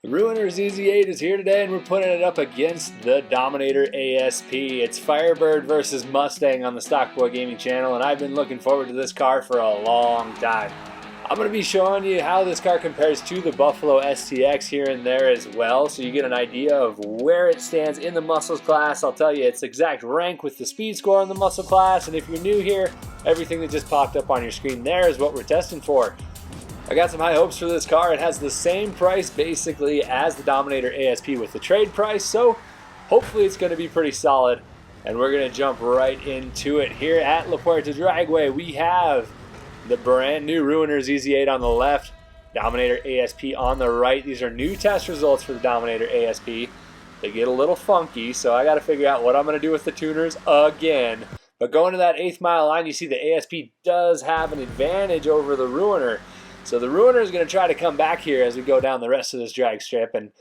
The Ruiner ZZ-8 is here today and we're putting it up against the Dominator ASP. It's Firebird versus Mustang on the Stockboy Gaming channel, and I've been looking forward to this car for a long time. I'm going to be showing you how this car compares to the Buffalo STX here and there as well, so you get an idea of where it stands in the muscles class. I'll tell you its exact rank with the speed score in the muscle class, and if you're new here, everything that just popped up on your screen there is what we're testing for. I got some high hopes for this car. It has the same price basically as the Dominator ASP with the trade price, so hopefully it's going to be pretty solid. And we're going to jump right into it. Here at La Puerta Dragway, we have the brand new Ruiner ZZ-8 on the left, Dominator ASP on the right. These are new test results for the Dominator ASP. They get a little funky, so I got to figure out what I'm going to do with the tuners again. But going to that 8th mile line, you see the ASP does have an advantage over the Ruiner. So the Ruiner is going to try to come back here as we go down the rest of this drag strip, and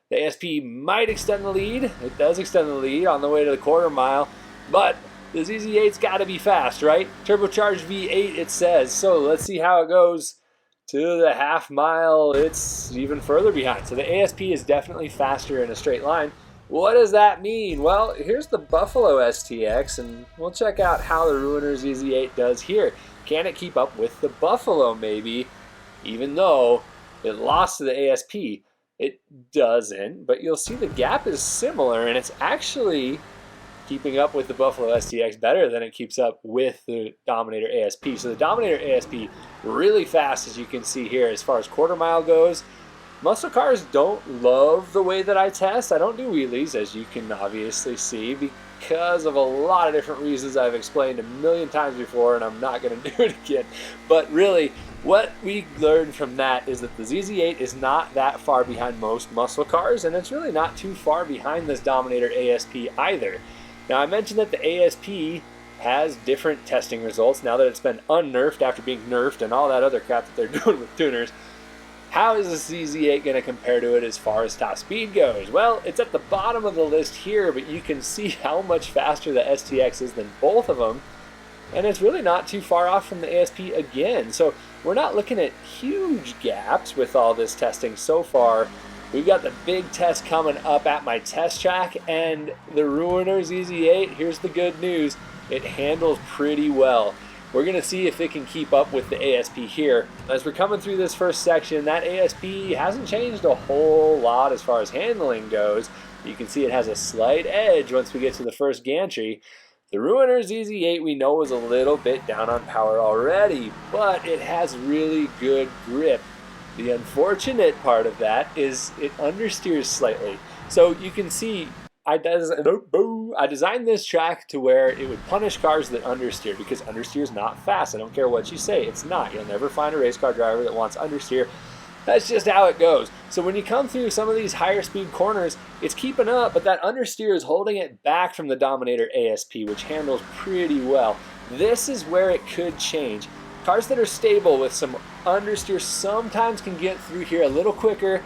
the ASP might extend the lead. It does extend the lead on the way to the quarter mile, but the ZZ-8's got to be fast, right? Turbocharged V8 it says. So let's see how it goes to the half mile. It's even further behind. So the ASP is definitely faster in a straight line. What does that mean? Well, here's the Buffalo STX, and we'll check out how the Ruiner ZZ-8 does here. Can it keep up with the Buffalo maybe? Even though it lost to the ASP, it doesn't, but you'll see the gap is similar, and it's actually keeping up with the Buffalo STX better than it keeps up with the Dominator ASP. So the Dominator ASP really fast, as you can see here, as far as quarter mile goes. Muscle cars don't love the way that I test. I don't do wheelies, as you can obviously see, because of a lot of different reasons I've explained a million times before, and I'm not going to do it again. But really, what we learned from that is that the ZZ-8 is not that far behind most muscle cars, and it's really not too far behind this Dominator ASP either. Now, I mentioned that the ASP has different testing results now that it's been un-nerfed after being nerfed and all that other crap that they're doing with tuners. How is the ZZ-8 going to compare to it as far as top speed goes? Well, it's at the bottom of the list here, but you can see how much faster the STX is than both of them. And it's really not too far off from the ASP again. So we're not looking at huge gaps with all this testing so far. We've got the big test coming up at my test track, and the Ruiner ZZ-8, here's the good news, it handles pretty well. We're going to see if it can keep up with the ASP here. As we're coming through this first section, that ASP hasn't changed a whole lot as far as handling goes. You can see it has a slight edge once we get to the first gantry. The Ruiner ZZ-8 we know is a little bit down on power already, but it has really good grip. The unfortunate part of that is it understeers slightly. So you can see I designed this track to where it would punish cars that understeer, because understeer is not fast. I don't care what you say, it's not. You'll never find a race car driver that wants understeer. That's just how it goes. So when you come through some of these higher speed corners, it's keeping up, but that understeer is holding it back from the Dominator ASP, which handles pretty well. This is where it could change. Cars that are stable with some understeer sometimes can get through here a little quicker,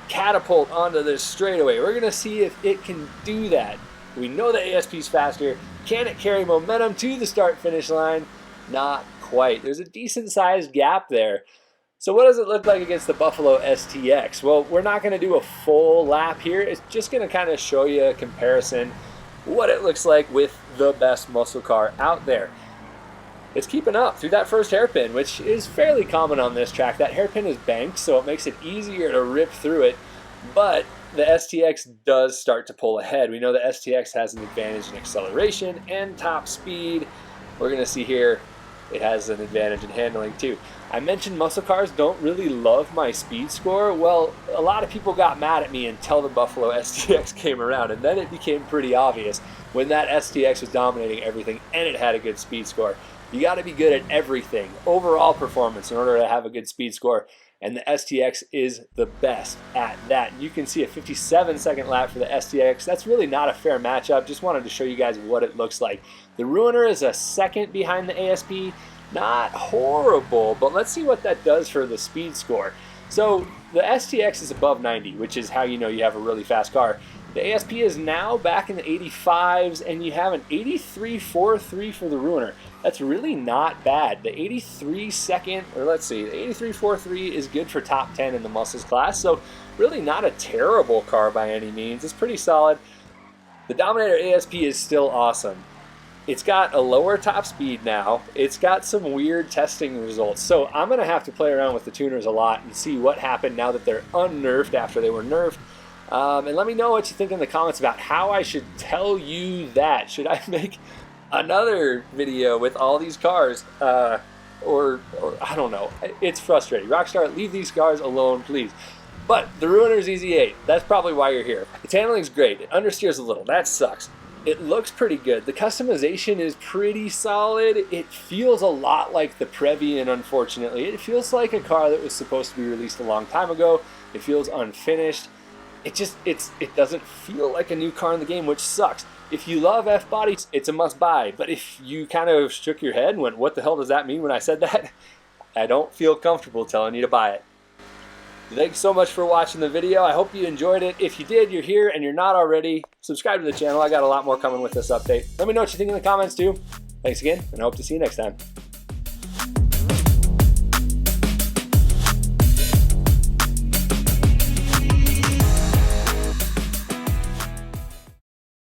catapult onto this straightaway. We're going to see if it can do that. We know the ASP is faster. Can it carry momentum to the start-finish line? Not quite. There's a decent sized gap there. So what does it look like against the Buffalo STX? Well, we're not going to do a full lap here. It's just going to kind of show you a comparison, what it looks like with the best muscle car out there. It's keeping up through that first hairpin, which is fairly common on this track. That hairpin is banked, so it makes it easier to rip through it, but the STX does start to pull ahead. We know the STX has an advantage in acceleration and top speed. We're going to see here it has an advantage in handling too. I mentioned muscle cars don't really love my speed score. Well, a lot of people got mad at me until the Buffalo STX came around, and then it became pretty obvious when that STX was dominating everything and it had a good speed score. You got to be good at everything, overall performance, in order to have a good speed score, and the STX is the best at that. You can see a 57-second lap for the STX. That's really not a fair matchup. Just wanted to show you guys what it looks like. The Ruiner is a second behind the ASP. Not horrible, but let's see what that does for the speed score. So the STX is above 90, which is how you know you have a really fast car. The ASP is now back in the 85s, and you have an 83.43 for the Ruiner. That's really not bad. The 83.43 is good for top 10 in the muscles class, so really not a terrible car by any means. It's pretty solid. The Dominator ASP is still awesome. It's got a lower top speed now. It's got some weird testing results, so I'm going to have to play around with the tuners a lot and see what happened now that they're un-nerfed after they were nerfed. And let me know what you think in the comments about how I should tell you that. Should I make another video with all these cars? Or I don't know. It's frustrating. Rockstar, leave these cars alone, please. But the Ruiner ZZ-8, that's probably why you're here. Its handling's great. It understeers a little. That sucks. It looks pretty good. The customization is pretty solid. It feels a lot like the Previan, unfortunately. It feels like a car that was supposed to be released a long time ago. It feels unfinished. It doesn't feel like a new car in the game, which sucks. If you love F-bodies, it's a must-buy. But if you kind of shook your head and went, what the hell does that mean when I said that? I don't feel comfortable telling you to buy it. Thanks so much for watching the video. I hope you enjoyed it. If you did, you're here and you're not already, subscribe to the channel. I got a lot more coming with this update. Let me know what you think in the comments too. Thanks again, and I hope to see you next time.